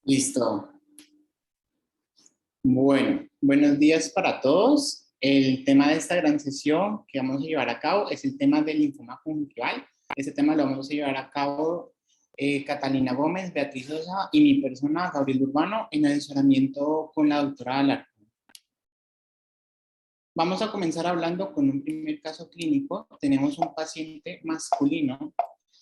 Listo. Bueno, buenos días para todos. El tema de esta gran sesión que vamos a llevar a cabo es el tema del linfoma conjuntival. Este tema lo vamos a llevar a cabo Catalina Gómez, Beatriz Sosa y mi persona, Gabriel Urbano, en asesoramiento con la doctora Alarcón. Vamos a comenzar hablando con un primer caso clínico. Tenemos un paciente masculino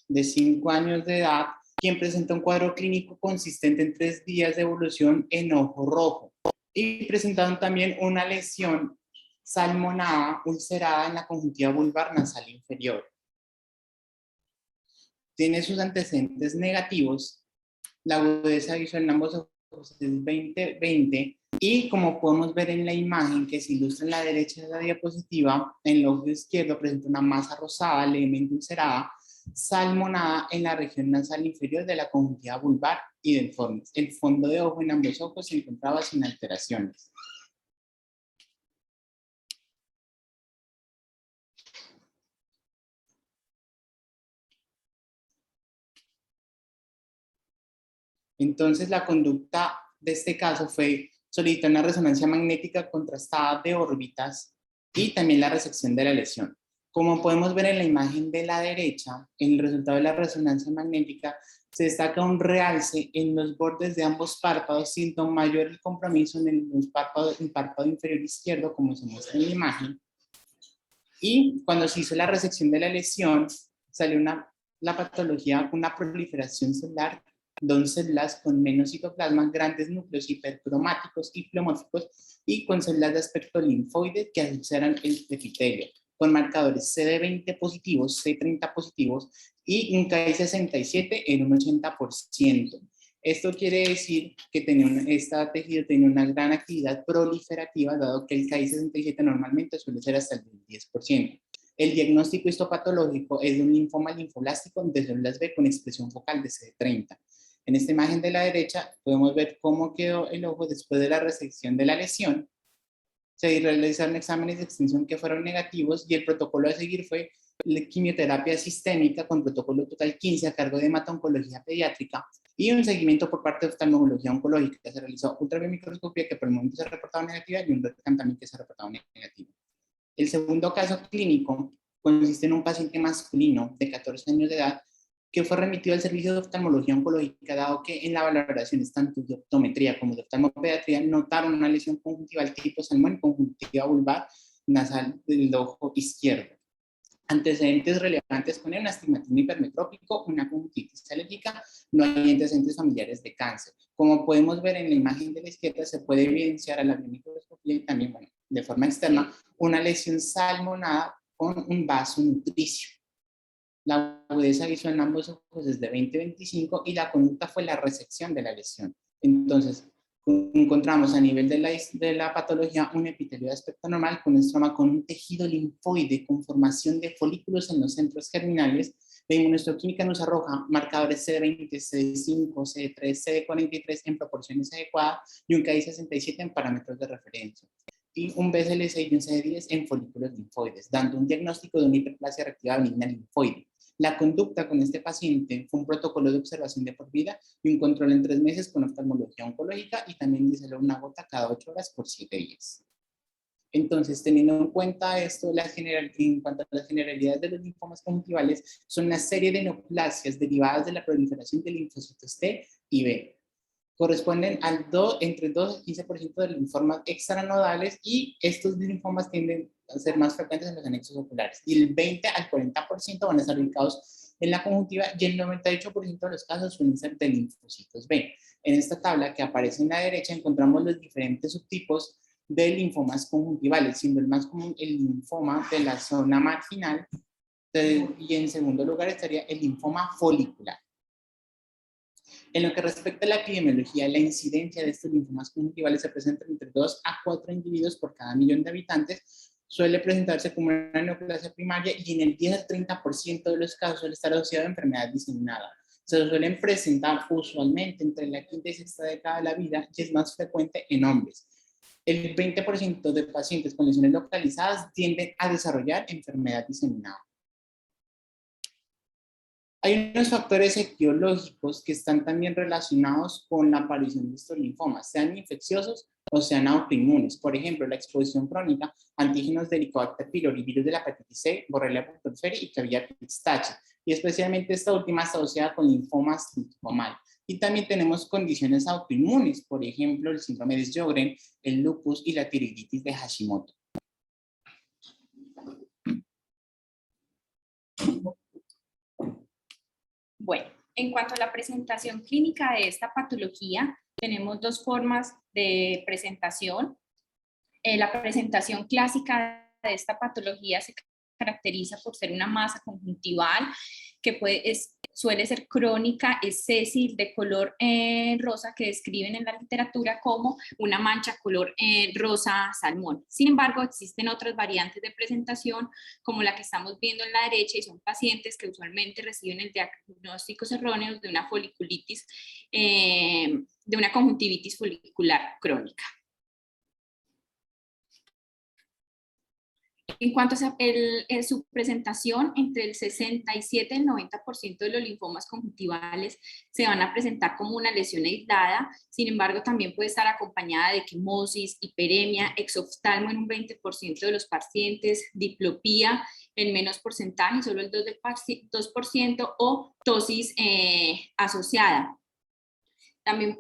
de 5 años de edad, quien presenta un cuadro clínico consistente en 3 días de evolución en ojo rojo y presentaron también una lesión salmonada ulcerada en la conjuntiva vulvar nasal inferior. Tiene sus antecedentes negativos, la agudeza visual en ambos ojos es 20/20 y como podemos ver en la imagen que se ilustra en la derecha de la diapositiva, en el ojo izquierdo presenta una masa rosada levemente ulcerada, salmonada en la región nasal inferior de la conjuntiva vulvar y del fornis. El fondo de ojo en ambos ojos se encontraba sin alteraciones. Entonces la conducta de este caso fue solicitar una resonancia magnética contrastada de órbitas y también la resección de la lesión. Como podemos ver en la imagen de la derecha, en el resultado de la resonancia magnética se destaca un realce en los bordes de ambos párpados, siendo mayor el compromiso en el párpado inferior izquierdo, como se muestra en la imagen. Y cuando se hizo la resección de la lesión, salió la patología con una proliferación celular, don células con menos citoplasma, grandes núcleos hipercromáticos y pleomórficos y con células de aspecto linfoide que ulceran el epitelio, con marcadores CD20 positivos, C30 positivos y un Ki67 en un 80%. Esto quiere decir que este tejido tenía una gran actividad proliferativa, dado que el Ki67 normalmente suele ser hasta el 10%. El diagnóstico histopatológico es de un linfoma linfoblástico de células B con expresión focal de CD30. En esta imagen de la derecha podemos ver cómo quedó el ojo después de la resección de la lesión. Se realizaron exámenes de extensión que fueron negativos y el protocolo a seguir fue la quimioterapia sistémica con protocolo total 15 a cargo de hemato-oncología pediátrica y un seguimiento por parte de oftalmología oncológica. Se realizó ultraviomicroscopía que por el momento se ha reportado negativa y un RETSCAN también que se ha reportado negativo. El segundo caso clínico consiste en un paciente masculino de 14 años de edad que fue remitido al servicio de oftalmología oncológica, dado que en la valoración tanto de optometría como de oftalmopediatría notaron una lesión conjuntival tipo salmón y conjuntiva vulvar nasal del ojo izquierdo. Antecedentes relevantes con un astigmatismo hipermetrópico, una conjuntivitis alérgica, no hay antecedentes familiares de cáncer. Como podemos ver en la imagen de la izquierda, se puede evidenciar a la biomicroscopía y también, bueno, de forma externa, una lesión salmonada con un vaso nutricio. La agudeza visual en ambos ojos es de 20/25 y la conducta fue la resección de la lesión. Entonces, encontramos a nivel de la patología un epitelio de aspecto normal con estroma con un tejido linfoide con formación de folículos en los centros germinales. La inmunohistoquímica nos arroja marcadores CD20, CD5, CD3, CD43 en proporciones adecuadas y un Ki67 en parámetros de referencia. Y un BCL6 y un CD10 en folículos linfoides, dando un diagnóstico de una hiperplasia reactiva benigna linfoide. La conducta con este paciente fue un protocolo de observación de por vida y un control en 3 meses con oftalmología oncológica y también díselo una gota cada 8 horas por 7 días. Entonces, teniendo en cuenta esto, en cuanto a las generalidades de los linfomas conjuntivales, son una serie de neoplasias derivadas de la proliferación de linfocitos T y B. Corresponden entre 2 y 15% de los linfomas extranodales y estos linfomas tienden a ser más frecuentes en los anexos oculares. Y el 20 al 40% van a estar ubicados en la conjuntiva y el 98% de los casos suelen ser de linfocitos B. En esta tabla que aparece en la derecha encontramos los diferentes subtipos de linfomas conjuntivales, siendo el más común el linfoma de la zona marginal y en segundo lugar estaría el linfoma folicular. En lo que respecta a la epidemiología, la incidencia de estos linfomas conjuntivales se presenta entre 2 a 4 individuos por cada millón de habitantes. Suele presentarse como una neoplasia primaria y en el 10 al 30% de los casos suele estar asociado a enfermedad diseminada. Se suelen presentar usualmente entre la quinta y sexta década de la vida y es más frecuente en hombres. El 20% de pacientes con lesiones localizadas tienden a desarrollar enfermedad diseminada. Hay unos factores etiológicos que están también relacionados con la aparición de estos linfomas, sean infecciosos o sean autoinmunes. Por ejemplo, la exposición crónica a antígenos de Helicobacter pylori, virus de la hepatitis C, Borrelia burgdorferi y Claria pistache. Y especialmente esta última está asociada con linfomas linfomal. Y también tenemos condiciones autoinmunes, por ejemplo, el síndrome de Sjögren, el lupus y la tiroiditis de Hashimoto. Bueno, en cuanto a la presentación clínica de esta patología, tenemos dos formas de presentación. La presentación clásica de esta patología se caracteriza por ser una masa conjuntival que suele ser crónica, es sésil, de color rosa, que describen en la literatura como una mancha color rosa salmón. Sin embargo, existen otras variantes de presentación, como la que estamos viendo en la derecha, y son pacientes que usualmente reciben el diagnósticos erróneos de una foliculitis, de una conjuntivitis folicular crónica. En cuanto a su presentación, entre el 67 y el 90% de los linfomas conjuntivales se van a presentar como una lesión aislada. Sin embargo, también puede estar acompañada de quimosis, hiperemia, exoftalmo en un 20% de los pacientes, diplopía en menos porcentaje, solo el 2%, o tosis asociada. También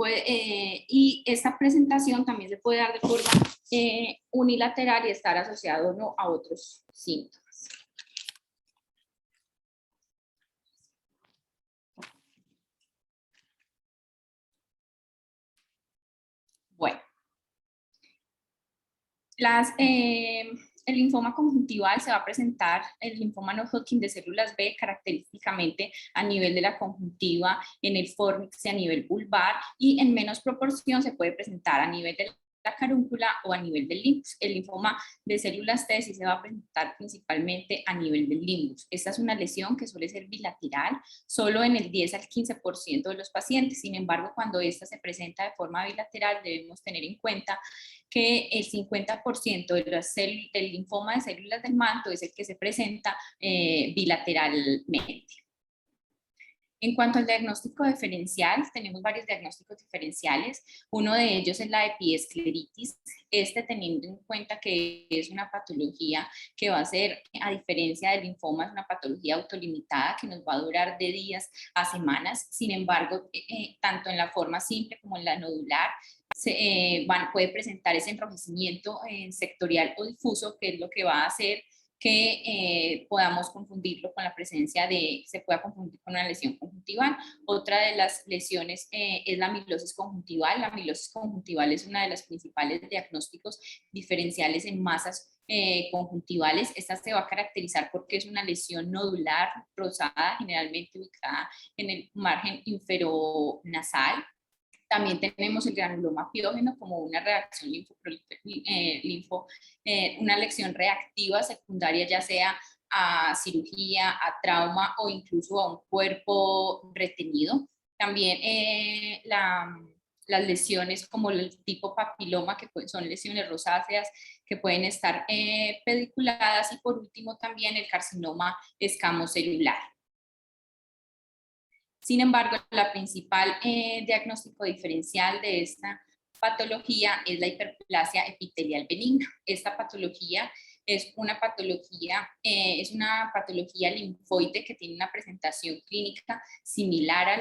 y esta presentación también se puede dar de forma unilateral y estar asociado o no a otros síntomas. Bueno, el linfoma conjuntival se va a presentar, el linfoma no Hodgkin de células B, característicamente a nivel de la conjuntiva, en el fórnix y a nivel vulvar, y en menos proporción se puede presentar a nivel de la carúncula o a nivel del limbus. El linfoma de células T sí se va a presentar principalmente a nivel del limbus. Esta es una lesión que suele ser bilateral, solo en el 10 al 15% de los pacientes. Sin embargo, cuando esta se presenta de forma bilateral, debemos tener en cuenta que el 50% del linfoma de células del manto es el que se presenta bilateralmente. En cuanto al diagnóstico diferencial, tenemos varios diagnósticos diferenciales. Uno de ellos es la epiescleritis, teniendo en cuenta que es una patología que va a ser, a diferencia del linfoma, es una patología autolimitada que nos va a durar de días a semanas. Sin embargo, tanto en la forma simple como en la nodular, puede presentar ese enrojecimiento sectorial o difuso, que es lo que va a hacer que podamos confundirlo con la presencia se pueda confundir con una lesión conjuntival. Otra de las lesiones es la amilosis conjuntival. La amilosis conjuntival es una de las principales diagnósticos diferenciales en masas conjuntivales. Esta se va a caracterizar porque es una lesión nodular rosada, generalmente ubicada en el margen inferonasal. También tenemos el granuloma piógeno como una reacción una lesión reactiva secundaria, ya sea a cirugía, a trauma o incluso a un cuerpo retenido. También las lesiones como el tipo papiloma, que son lesiones rosáceas que pueden estar pediculadas, y por último también el carcinoma escamocelular. Sin embargo, la principal diagnóstico diferencial de esta patología es la hiperplasia epitelial benigna. Esta patología es una patología linfoide que tiene una presentación clínica similar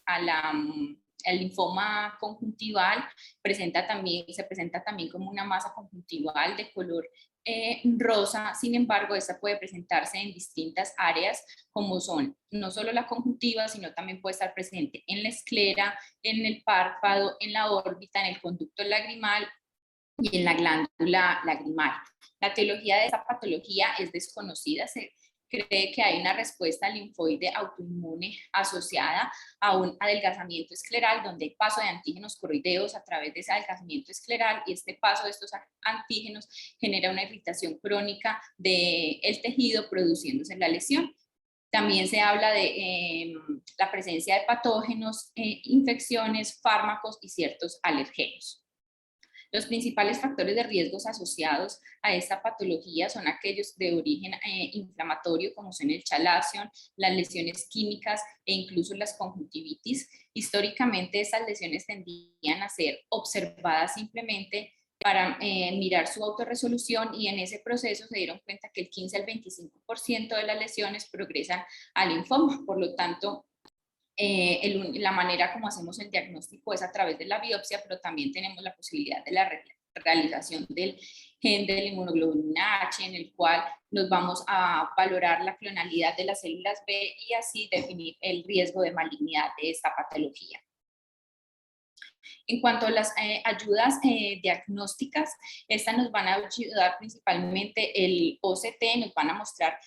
al linfoma conjuntival. Se presenta también como una masa conjuntival de color rosa. Sin embargo, esta puede presentarse en distintas áreas, como son no solo la conjuntiva, sino también puede estar presente en la esclera, en el párpado, en la órbita, en el conducto lagrimal y en la glándula lagrimal. La etiología de esta patología es desconocida. Se cree que hay una respuesta linfoide autoinmune asociada a un adelgazamiento escleral, donde hay paso de antígenos coroideos a través de ese adelgazamiento escleral, y este paso de estos antígenos genera una irritación crónica del tejido, produciéndose la lesión. También se habla de la presencia de patógenos, infecciones, fármacos y ciertos alergenos. Los principales factores de riesgos asociados a esta patología son aquellos de origen inflamatorio, como son el chalazion, las lesiones químicas e incluso las conjuntivitis. Históricamente, estas lesiones tendían a ser observadas simplemente para mirar su autorresolución, y en ese proceso se dieron cuenta que el 15 al 25% de las lesiones progresan al linfoma. Por lo tanto, la manera como hacemos el diagnóstico es a través de la biopsia, pero también tenemos la posibilidad de la realización del gen de la inmunoglobulina H, en el cual nos vamos a valorar la clonalidad de las células B y así definir el riesgo de malignidad de esta patología. En cuanto a las ayudas diagnósticas, estas nos van a ayudar principalmente el OCT, nos van a mostrar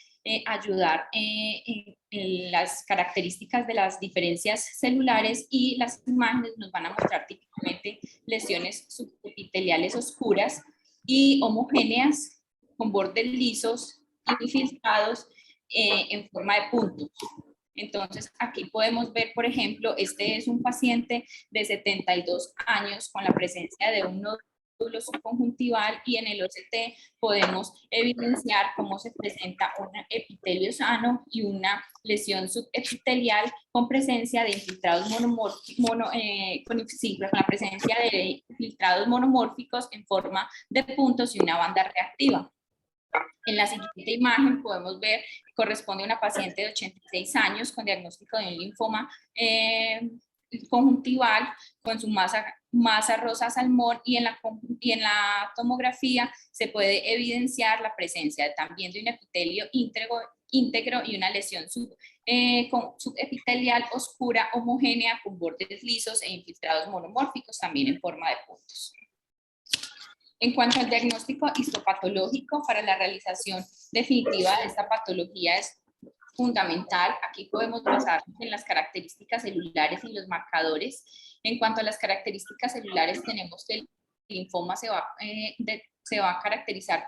ayudar en las características de las diferencias celulares, y las imágenes nos van a mostrar típicamente lesiones subepiteliales oscuras y homogéneas con bordes lisos infiltrados en forma de puntos. Entonces, aquí podemos ver, por ejemplo, este es un paciente de 72 años con la presencia de un nódulo subconjuntival, y en el OCT podemos evidenciar cómo se presenta un epitelio sano y una lesión subepitelial con presencia de infiltrados con la presencia de infiltrados monomórficos en forma de puntos y una banda reactiva. En la siguiente imagen podemos ver que corresponde a una paciente de 86 años con diagnóstico de un linfoma conjuntival con su masa rosa salmón, y en la tomografía se puede evidenciar la presencia también de un epitelio íntegro y una lesión subepitelial oscura homogénea con bordes lisos e infiltrados monomórficos también en forma de puntos. En cuanto al diagnóstico histopatológico, para la realización definitiva de esta patología es fundamental. Aquí podemos basarnos en las características celulares y los marcadores. En cuanto a las características celulares, tenemos que el linfoma se va a caracterizar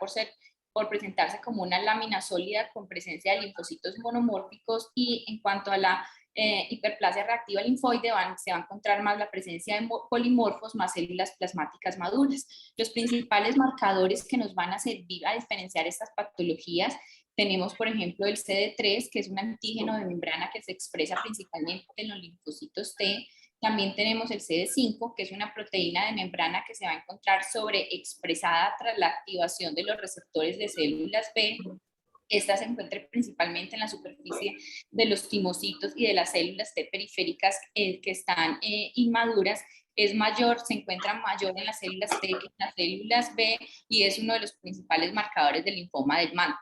por presentarse como una lámina sólida con presencia de linfocitos monomórficos, y en cuanto a la hiperplasia reactiva linfoide se va a encontrar más la presencia de polimorfos más células plasmáticas maduras. Los principales marcadores que nos van a servir a diferenciar estas patologías, tenemos por ejemplo el CD3, que es un antígeno de membrana que se expresa principalmente en los linfocitos T. También tenemos el CD5, que es una proteína de membrana que se va a encontrar sobreexpresada tras la activación de los receptores de células B. Esta se encuentra principalmente en la superficie de los timocitos y de las células T periféricas que están inmaduras. Se encuentra mayor en las células T que en las células B, y es uno de los principales marcadores del linfoma del manto.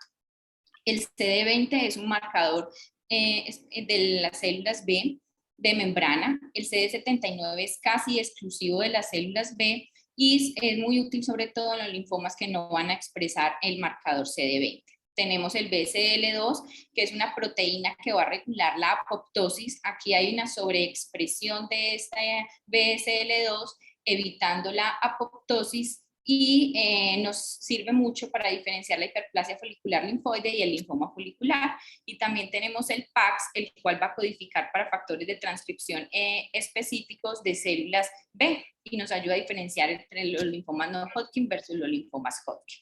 El CD20 es un marcador de las células B de membrana. El CD79 es casi exclusivo de las células B y es muy útil sobre todo en los linfomas que no van a expresar el marcador CD20. Tenemos el BCL2, que es una proteína que va a regular la apoptosis. Aquí hay una sobreexpresión de esta BCL2, evitando la apoptosis, y nos sirve mucho para diferenciar la hiperplasia folicular linfoide y el linfoma folicular. Y también tenemos el PAX, el cual va a codificar para factores de transcripción específicos de células B, y nos ayuda a diferenciar entre los linfomas no Hodgkin versus los linfomas Hodgkin.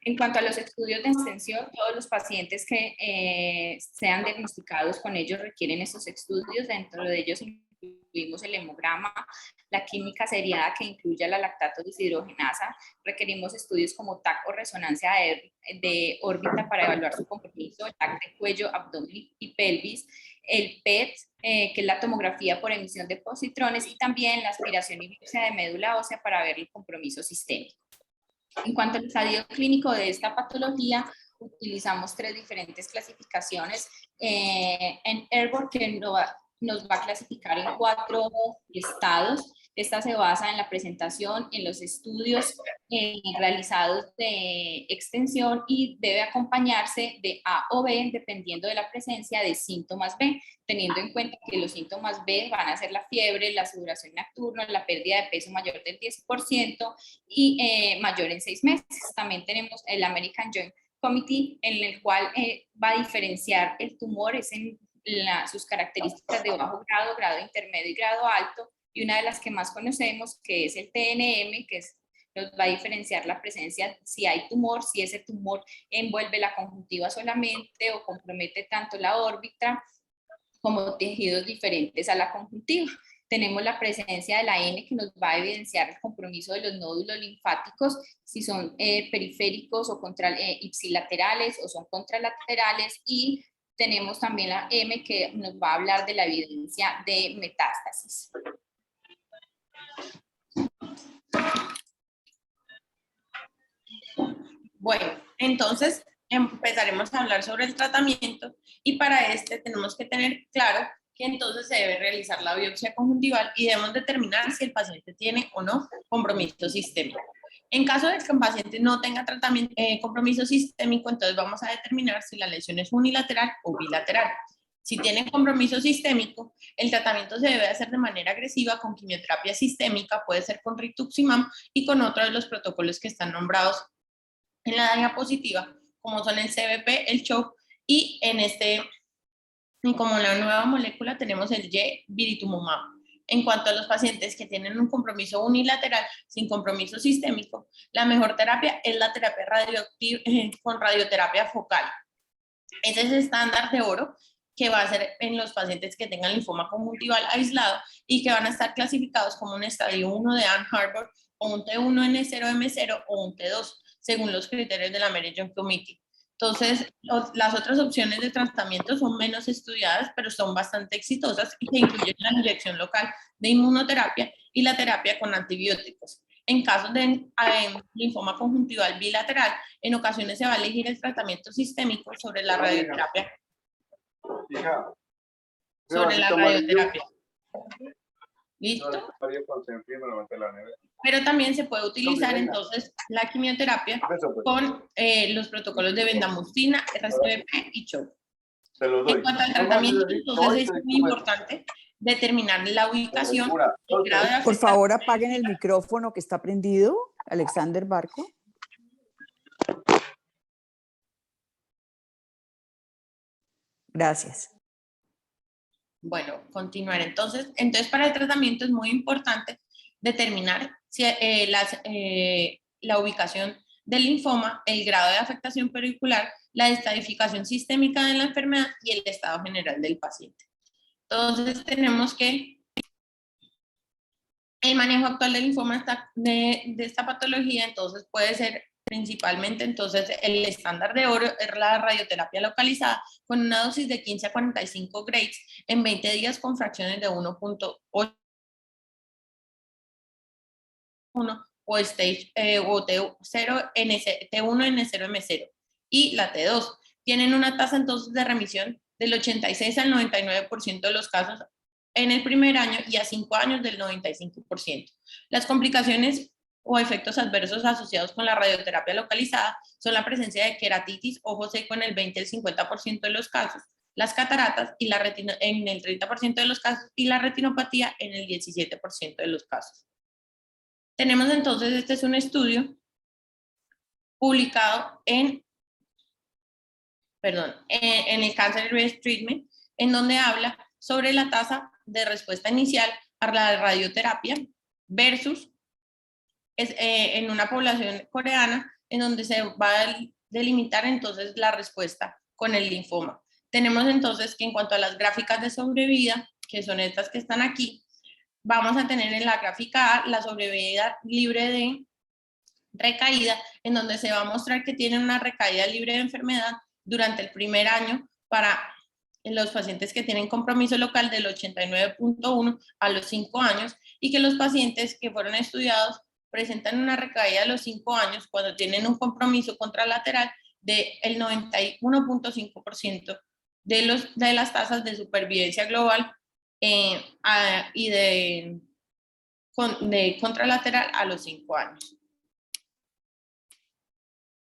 En cuanto a los estudios de extensión, todos los pacientes que sean diagnosticados con ellos requieren esos estudios. Dentro de ellos incluimos el hemograma, la química seriada que incluye la lactato deshidrogenasa. Requerimos estudios como TAC o resonancia de órbita para evaluar su compromiso, el TAC de cuello, abdomen y pelvis, el PET, que es la tomografía por emisión de positrones, y también la aspiración y biopsia de médula ósea para ver el compromiso sistémico. En cuanto al estadio clínico de esta patología, utilizamos 3 diferentes clasificaciones en Airborne, que nos va a clasificar en 4 estados. Esta se basa en la presentación, en los estudios realizados de extensión, y debe acompañarse de A o B dependiendo de la presencia de síntomas B, teniendo en cuenta que los síntomas B van a ser la fiebre, la sudoración nocturna, la pérdida de peso mayor del 10% y mayor en 6 meses. También tenemos el American Joint Committee, en el cual va a diferenciar el tumor, es en sus características de bajo grado, grado intermedio y grado alto, y una de las que más conocemos, que es el TNM, que nos va a diferenciar la presencia, si hay tumor, si ese tumor envuelve la conjuntiva solamente o compromete tanto la órbita como tejidos diferentes a la conjuntiva. Tenemos la presencia de la N, que nos va a evidenciar el compromiso de los nódulos linfáticos, si son periféricos o ipsilaterales o son contralaterales, y tenemos también la M, que nos va a hablar de la evidencia de metástasis. Bueno, entonces empezaremos a hablar sobre el tratamiento, y para este tenemos que tener claro que entonces se debe realizar la biopsia conjuntival y debemos determinar si el paciente tiene o no compromiso sistémico. En caso de que un paciente no tenga compromiso sistémico, entonces vamos a determinar si la lesión es unilateral o bilateral. Si tiene compromiso sistémico, el tratamiento se debe hacer de manera agresiva con quimioterapia sistémica, puede ser con rituximab y con otro de los protocolos que están nombrados en la diapositiva, como son el CBP, el CHOP, y como la nueva molécula tenemos el Y-viritumumab. En cuanto a los pacientes que tienen un compromiso unilateral sin compromiso sistémico, la mejor terapia es la terapia con radioterapia focal. Ese es el estándar de oro que va a ser en los pacientes que tengan linfoma conjuntival aislado y que van a estar clasificados como un estadio 1 de Ann Arbor, o un T1N0M0 o un T2, según los criterios de la American Committee. Entonces, las otras opciones de tratamiento son menos estudiadas, pero son bastante exitosas, y que incluyen la inyección local de inmunoterapia y la terapia con antibióticos. En casos de linfoma conjuntival bilateral, en ocasiones se va a elegir el tratamiento sistémico sobre la radioterapia. ¿Listo? Pero también se puede utilizar entonces la quimioterapia con los protocolos de bendamustine, RCBP y CHOP. En cuanto al tratamiento, entonces es muy importante determinar la ubicación. Por favor, apaguen el micrófono que está prendido, Alexander Barco. Gracias. Bueno, continuar. Entonces para el tratamiento es muy importante determinar si, la ubicación del linfoma, el grado de afectación pericular, la estadificación sistémica de la enfermedad y el estado general del paciente. Entonces tenemos que el manejo actual del linfoma de esta patología, entonces puede ser principalmente, entonces el estándar de oro es la radioterapia localizada con una dosis de 15 a 45 grays en 20 días con fracciones de 1.8 o stage o T1N0M0 y la T2. Tienen una tasa entonces de remisión del 86 al 99% de los casos en el primer año y a 5 años del 95%. Las complicaciones o efectos adversos asociados con la radioterapia localizada son la presencia de queratitis, ojo seco en el 20 al 50% de los casos, las cataratas y en el 30% de los casos y la retinopatía en el 17% de los casos. Tenemos entonces, este es un estudio publicado en el Cancer Risk Treatment, en donde habla sobre la tasa de respuesta inicial a la radioterapia versus en una población coreana, en donde se va a delimitar entonces la respuesta con el linfoma. Tenemos entonces que en cuanto a las gráficas de sobrevida, que son estas que están aquí, vamos a tener en la gráfica A la sobrevida libre de recaída, en donde se va a mostrar que tienen una recaída libre de enfermedad durante el primer año para los pacientes que tienen compromiso local del 89.1 a los 5 años, y que los pacientes que fueron estudiados presentan una recaída a los 5 años cuando tienen un compromiso contralateral del 91.5% de las tasas de supervivencia global y de contralateral a los 5 años.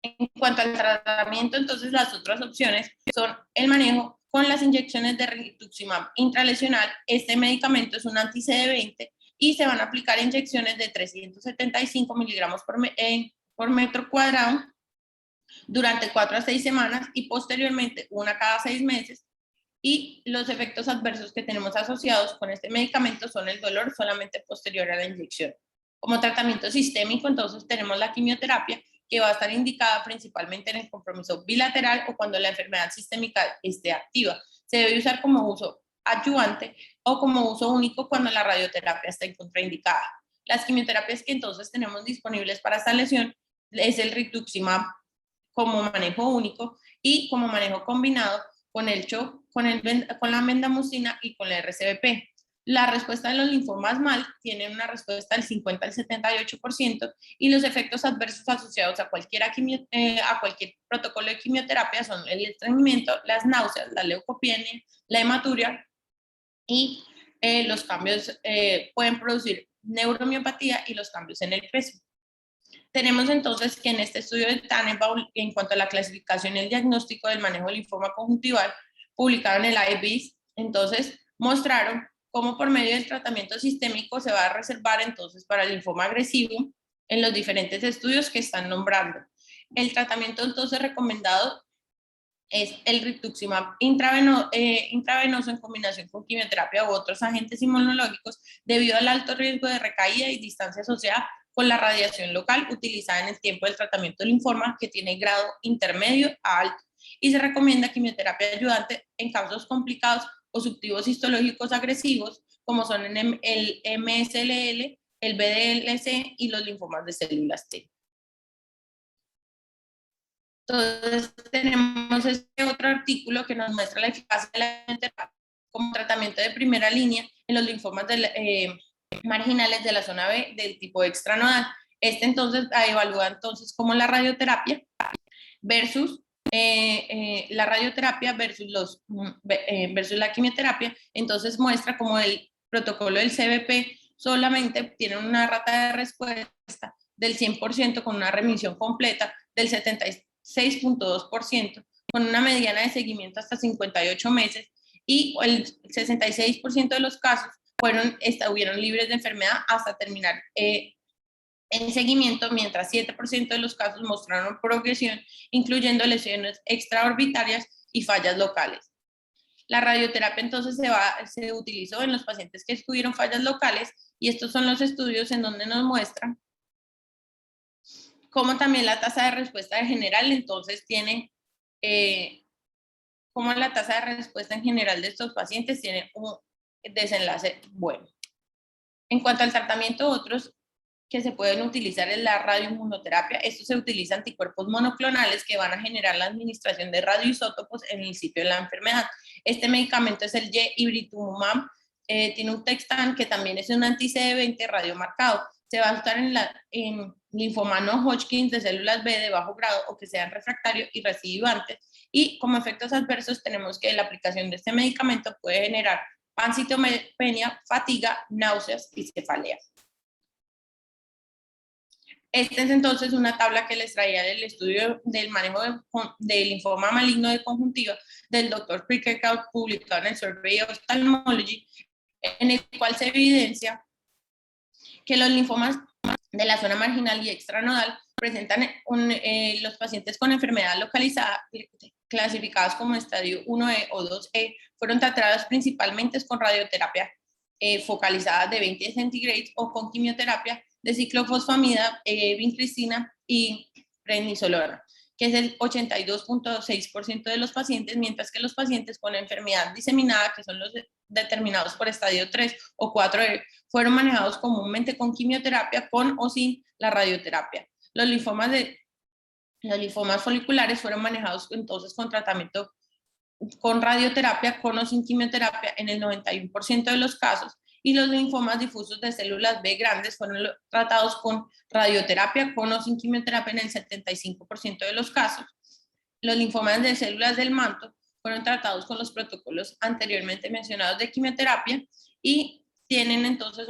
En cuanto al tratamiento, entonces las otras opciones son el manejo con las inyecciones de rituximab intralesional. Este medicamento es un anti-CD20 y se van a aplicar inyecciones de 375 miligramos por metro cuadrado durante 4 a 6 semanas y posteriormente una cada 6 meses y los efectos adversos que tenemos asociados con este medicamento son el dolor solamente posterior a la inyección. Como tratamiento sistémico, entonces tenemos la quimioterapia, que va a estar indicada principalmente en el compromiso bilateral o cuando la enfermedad sistémica esté activa. Se debe usar como uso adyuvante o como uso único cuando la radioterapia está contraindicada. Las quimioterapias que entonces tenemos disponibles para esta lesión es el rituximab como manejo único y como manejo combinado con el CHO, con la bendamustina y con la RCBP. La respuesta de los linfomas MAL tiene una respuesta del 50 al 78% y los efectos adversos asociados a cualquier protocolo de quimioterapia son el estreñimiento, las náuseas, la leucopenia, la hematuria y los cambios pueden producir neuromiopatía y los cambios en el peso. Tenemos entonces que en este estudio de Tannenbaum, en cuanto a la clasificación y el diagnóstico del manejo del linfoma conjuntival, publicado en el IBIS, entonces mostraron cómo por medio del tratamiento sistémico se va a reservar entonces para el linfoma agresivo en los diferentes estudios que están nombrando. El tratamiento entonces recomendado es el rituximab intravenoso en combinación con quimioterapia u otros agentes inmunológicos debido al alto riesgo de recaída y distancia asociada con la radiación local utilizada en el tiempo del tratamiento del linfoma, que tiene grado intermedio a alto, y se recomienda quimioterapia ayudante en casos complicados o subtivos histológicos agresivos, como son el MSLL, el BDLC y los linfomas de células T. Entonces tenemos este otro artículo que nos muestra la eficacia de la quimioterapia como tratamiento de primera línea en los linfomas marginales de la zona B del tipo extranodal. Este entonces evalúa entonces como la radioterapia versus la radioterapia versus la quimioterapia. Entonces muestra como el protocolo del CBP solamente tiene una rata de respuesta del 100% con una remisión completa del 76.2%, con una mediana de seguimiento hasta 58 meses, y el 66% de los casos estuvieron libres de enfermedad hasta terminar en seguimiento, mientras 7% de los casos mostraron progresión, incluyendo lesiones extraorbitarias y fallas locales. La radioterapia entonces se utilizó en los pacientes que tuvieron fallas locales, y estos son los estudios en donde nos muestran cómo también la tasa de respuesta en general entonces tiene, cómo la tasa de respuesta en general de estos pacientes tiene un desenlace bueno. En cuanto al tratamiento, otros que se pueden utilizar es la radioinmunoterapia. Esto se utiliza anticuerpos monoclonales que van a generar la administración de radioisótopos en el sitio de la enfermedad. Este medicamento es el ibritumumab, tiene un Textan que también es un anti-CD20 radiomarcado. Se va a usar en linfoma no Hodgkin de células B de bajo grado o que sean refractarios y recidivantes. Y como efectos adversos tenemos que la aplicación de este medicamento puede generar pancytopenia, fatiga, náuseas y cefalea. Esta es entonces una tabla que les traía del estudio del manejo del linfoma maligno de conjuntiva del Dr. Prickekout, publicado en el Survey of Ophthalmology, en el cual se evidencia que los linfomas de la zona marginal y extranodal presentan los pacientes con enfermedad localizada, clasificados como estadio 1E o 2E, fueron tratados principalmente con radioterapia focalizada de 20 centigrades o con quimioterapia de ciclofosfamida, vincristina y prednisolona, que es el 82.6% de los pacientes, mientras que los pacientes con enfermedad diseminada, que son los determinados por estadio 3 o 4E, fueron manejados comúnmente con quimioterapia, con o sin la radioterapia. Los linfomas foliculares fueron manejados entonces con tratamiento con radioterapia, con o sin quimioterapia en el 91% de los casos, y los linfomas difusos de células B grandes fueron tratados con radioterapia, con o sin quimioterapia en el 75% de los casos. Los linfomas de células del manto fueron tratados con los protocolos anteriormente mencionados de quimioterapia y tienen entonces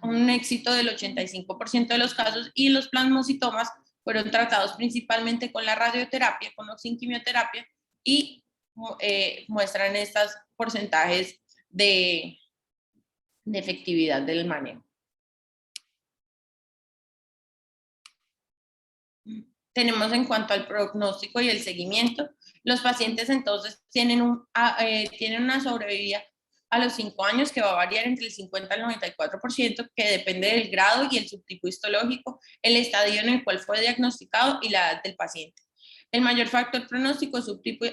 un éxito del 85% de los casos, y los plasmocitomas fueron tratados principalmente con la radioterapia, con o sin quimioterapia, y muestran estos porcentajes de efectividad del manejo. Tenemos en cuanto al pronóstico y el seguimiento, Los pacientes entonces tienen una sobrevida a los 5 años que va a variar entre el 50 al 94%, que depende del grado y el subtipo histológico, el estadio en el cual fue diagnosticado y la edad del paciente. El mayor factor pronóstico es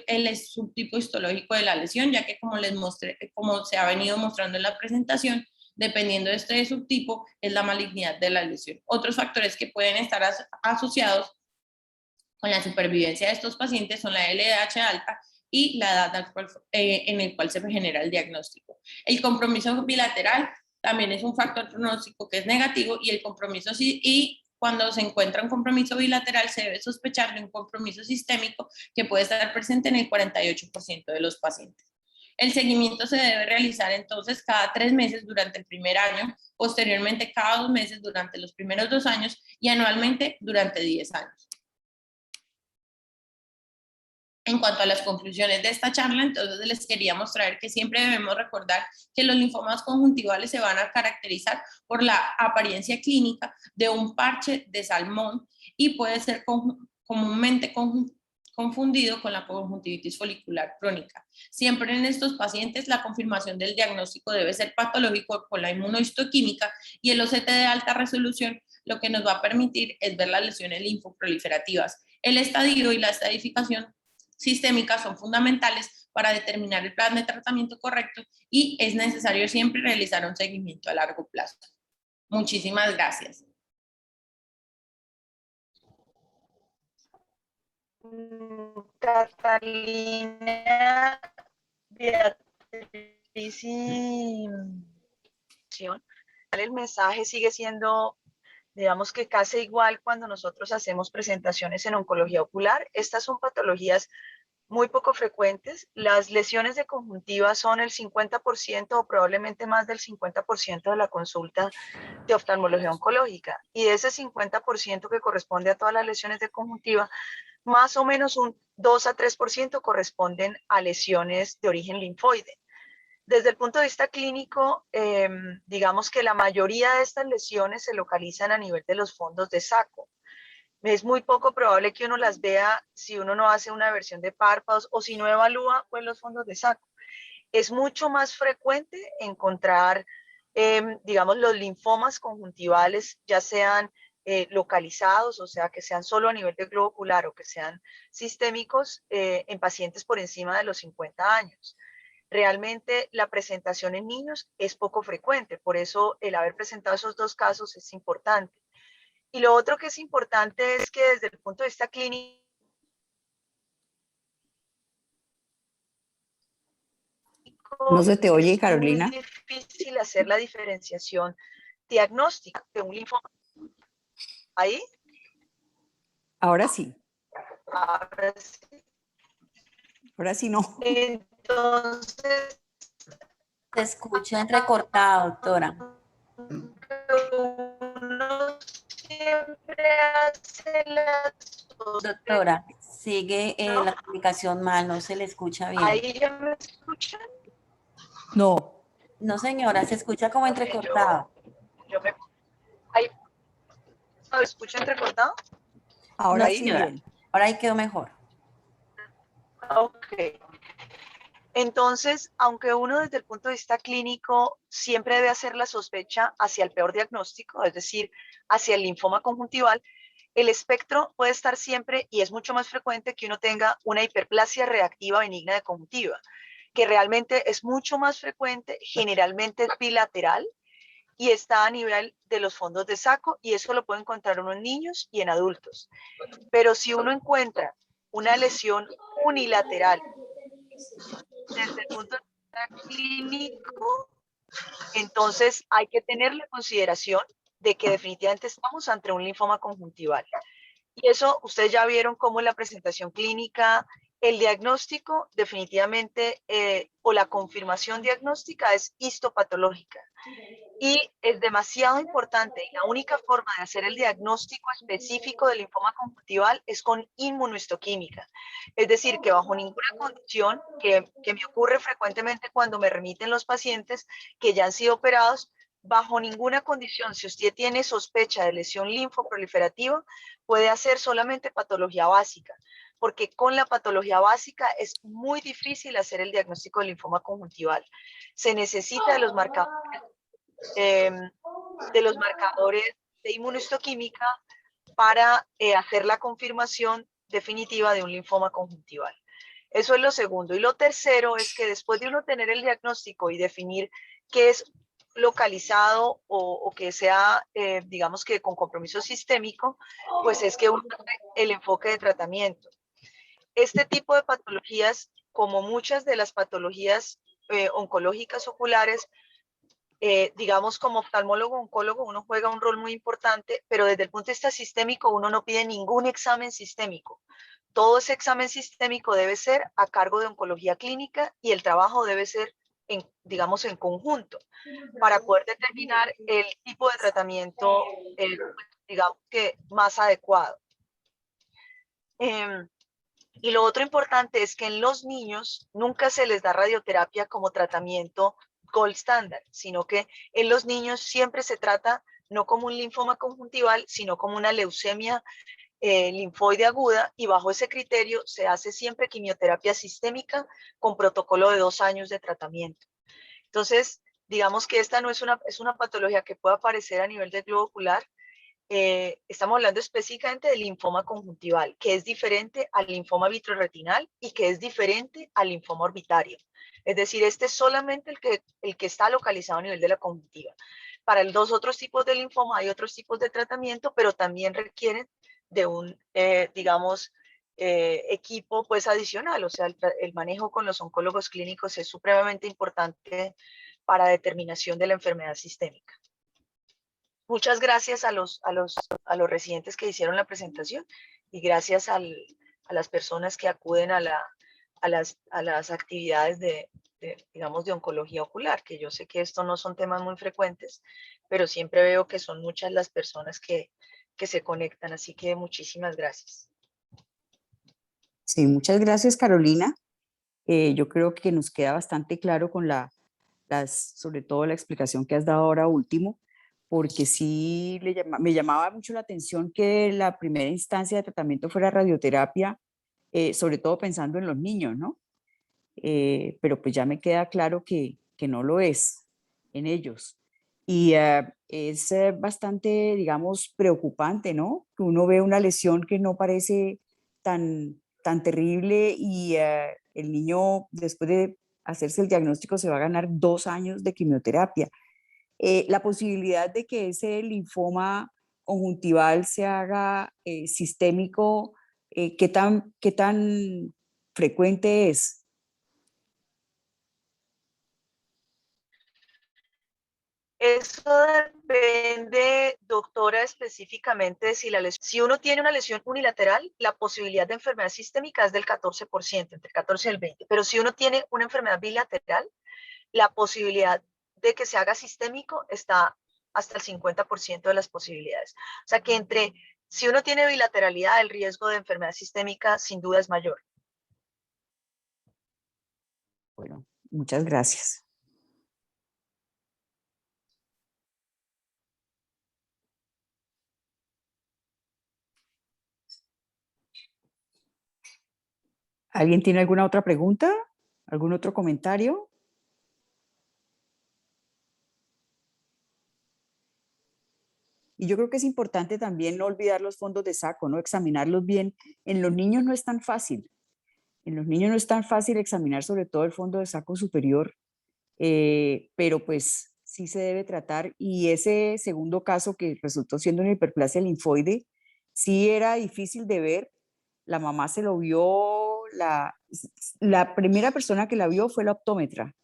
el subtipo histológico de la lesión, ya que como les mostré, como se ha venido mostrando en la presentación, dependiendo de este subtipo, es la malignidad de la lesión. Otros factores que pueden estar asociados con la supervivencia de estos pacientes son la LDH alta y la edad en el cual se genera el diagnóstico. El compromiso bilateral también es un factor pronóstico que es negativo, y el compromiso cuando se encuentra un compromiso bilateral se debe sospechar de un compromiso sistémico que puede estar presente en el 48% de los pacientes. El seguimiento se debe realizar entonces cada 3 meses durante el primer año, posteriormente cada 2 meses durante los primeros 2 años y anualmente durante 10 años. En cuanto a las conclusiones de esta charla, entonces les quería mostrar que siempre debemos recordar que los linfomas conjuntivales se van a caracterizar por la apariencia clínica de un parche de salmón y puede ser comúnmente confundido con la conjuntivitis folicular crónica. Siempre en estos pacientes la confirmación del diagnóstico debe ser patológico con la inmunohistoquímica, y el OCT de alta resolución lo que nos va a permitir es ver las lesiones linfoproliferativas. El estadio y la estadificación sistémicas son fundamentales para determinar el plan de tratamiento correcto, y es necesario siempre realizar un seguimiento a largo plazo. Muchísimas gracias. Catalina, Beatriz y el mensaje sigue siendo, digamos que casi igual cuando nosotros hacemos presentaciones en oncología ocular. Estas son patologías muy poco frecuentes. Las lesiones de conjuntiva son el 50% o probablemente más del 50% de la consulta de oftalmología oncológica. Y de ese 50% que corresponde a todas las lesiones de conjuntiva, más o menos un 2 a 3% corresponden a lesiones de origen linfoide. Desde el punto de vista clínico, digamos que la mayoría de estas lesiones se localizan a nivel de los fondos de saco. Es muy poco probable que uno las vea si uno no hace una versión de párpados o si no evalúa pues, los fondos de saco. Es mucho más frecuente encontrar, digamos, los linfomas conjuntivales, ya sean localizados, o sea, que sean solo a nivel de globo ocular o que sean sistémicos en pacientes por encima de los 50 años. Realmente la presentación en niños es poco frecuente, por eso el haber presentado esos 2 casos es importante. Y lo otro que es importante es que desde el punto de vista clínico, No se te oye, es Carolina. muy difícil hacer la diferenciación diagnóstica de un linfoma. ¿Ahí? Ahora sí. Ahora sí. Ahora sí no. Entonces, Se escucha entrecortado, doctora. uno siempre hace las Doctora, sigue la comunicación mal, no se le escucha bien. ¿Ahí ya me escuchan? No. No, señora, se escucha como entrecortado. ¿Ahí me escucha entrecortado? Ahora No, sí señora. bien. Ahora ahí quedó mejor. Ok. Entonces, aunque uno desde el punto de vista clínico siempre debe hacer la sospecha hacia el peor diagnóstico, es decir, hacia el linfoma conjuntival, el espectro puede estar siempre, y es mucho más frecuente que uno tenga una hiperplasia reactiva benigna de conjuntiva, que realmente es mucho más frecuente, generalmente es bilateral y está a nivel de los fondos de saco, y eso lo puede encontrar uno en niños y en adultos. Pero si uno encuentra una lesión unilateral desde el punto de vista clínico, entonces hay que tenerle consideración de que definitivamente estamos ante un linfoma conjuntival. Y eso ustedes ya vieron cómo en la presentación clínica, el diagnóstico definitivamente, o la confirmación diagnóstica es histopatológica. Y es demasiado importante, y la única forma de hacer el diagnóstico específico del linfoma conjuntival es con inmunohistoquímica. Es decir, que bajo ninguna condición, que me ocurre frecuentemente cuando me remiten los pacientes que ya han sido operados, bajo ninguna condición, si usted tiene sospecha de lesión linfoproliferativa, puede hacer solamente patología básica, porque con la patología básica es muy difícil hacer el diagnóstico del linfoma conjuntival. Se necesita de los marcadores de inmunohistoquímica para hacer la confirmación definitiva de un linfoma conjuntival. Eso es lo segundo. Y lo tercero es que después de uno tener el diagnóstico y definir qué es localizado o que sea, digamos que con compromiso sistémico, pues es que uno hace el enfoque de tratamiento. Este tipo de patologías, como muchas de las patologías oncológicas oculares, digamos, como oftalmólogo oncólogo, uno juega un rol muy importante, pero desde el punto de vista sistémico, uno no pide ningún examen sistémico. Todo ese examen sistémico debe ser a cargo de oncología clínica y el trabajo debe ser, digamos, en conjunto, para poder determinar el tipo de tratamiento, digamos que más adecuado. Y lo otro importante es que en los niños nunca se les da radioterapia como tratamiento gold standard, sino que en los niños siempre se trata no como un linfoma conjuntival, sino como una leucemia linfoide aguda, y bajo ese criterio se hace siempre quimioterapia sistémica con protocolo de 2 años de tratamiento. Entonces, digamos que esta no es una patología que pueda aparecer a nivel del globo ocular. Estamos hablando específicamente del linfoma conjuntival, que es diferente al linfoma vitroretinal y que es diferente al linfoma orbitario. Es decir, este es solamente el que está localizado a nivel de la conjuntiva. Para los otros tipos de linfoma hay otros tipos de tratamiento, pero también requieren de un, digamos, equipo pues adicional. O sea, el manejo con los oncólogos clínicos es supremamente importante para determinación de la enfermedad sistémica. Muchas gracias a los residentes que hicieron la presentación y gracias a las personas que acuden a las actividades digamos, de oncología ocular, que yo sé que esto no son temas muy frecuentes, pero siempre veo que son muchas las personas que se conectan, así que muchísimas gracias. Sí, muchas gracias, Carolina. Yo creo que nos queda bastante claro con sobre todo la explicación que has dado ahora último, porque sí me llamaba mucho la atención que la primera instancia de tratamiento fuera radioterapia, sobre todo pensando en los niños, ¿no? Pero pues ya me queda claro que no lo es en ellos. Y es bastante, digamos, preocupante, ¿no? Que uno ve una lesión que no parece tan terrible y el niño, después de hacerse el diagnóstico, se va a ganar 2 años de quimioterapia. La posibilidad de que ese linfoma conjuntival se haga sistémico, qué tan frecuente es? Eso depende, doctora, específicamente de si uno tiene una lesión unilateral, la posibilidad de enfermedad sistémica es del 14%, entre el 14 y el 20%. Pero si uno tiene una enfermedad bilateral, la posibilidad de que se haga sistémico está hasta el 50% de las posibilidades. O sea que si uno tiene bilateralidad, el riesgo de enfermedad sistémica sin duda es mayor. Bueno, muchas gracias. ¿Alguien tiene alguna otra pregunta? ¿Algún otro comentario? Y yo creo que es importante también no olvidar los fondos de saco, ¿no? Examinarlos bien. En los niños no es tan fácil. En los niños no es tan fácil examinar sobre todo el fondo de saco superior, pero pues sí se debe tratar. Y ese segundo caso que resultó siendo una hiperplasia linfoide, sí era difícil de ver. La mamá se lo vio, la primera persona que la vio fue la optómetra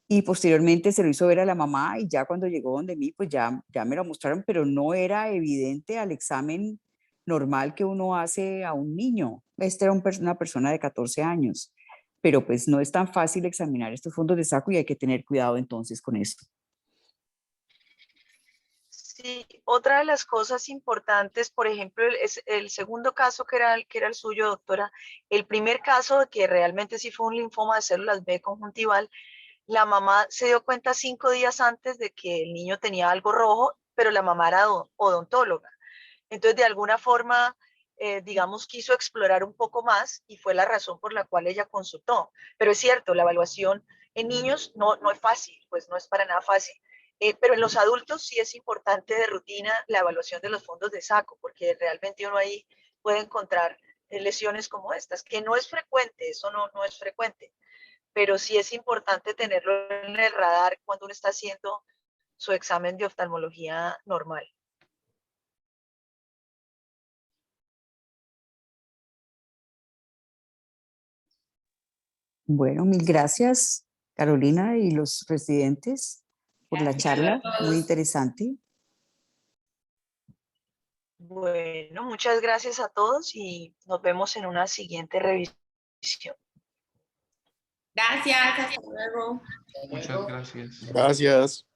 y posteriormente se lo hizo ver a la mamá y ya cuando llegó donde mí, pues ya me lo mostraron, pero no era evidente al examen normal que uno hace a un niño. Esta era una persona de 14 años, pero pues no es tan fácil examinar estos fondos de saco y hay que tener cuidado entonces con esto. Sí, otra de las cosas importantes, por ejemplo, es el segundo caso que era el suyo, doctora. El primer caso de que realmente sí fue un linfoma de células B conjuntival, la mamá se dio cuenta 5 días antes de que el niño tenía algo rojo, pero la mamá era odontóloga. Entonces, de alguna forma, digamos, quiso explorar un poco más y fue la razón por la cual ella consultó. Pero es cierto, la evaluación en niños no es fácil, pues no es para nada fácil. Pero en los adultos sí es importante de rutina la evaluación de los fondos de saco, porque realmente uno ahí puede encontrar lesiones como estas, que no es frecuente, eso no es frecuente, pero sí es importante tenerlo en el radar cuando uno está haciendo su examen de oftalmología normal. Bueno, mil gracias, Carolina y los residentes, por la Gracias. charla, a muy todos. interesante. Bueno, muchas gracias a todos y nos vemos en una siguiente revisión. Gracias, hasta luego. Muchas gracias. Gracias.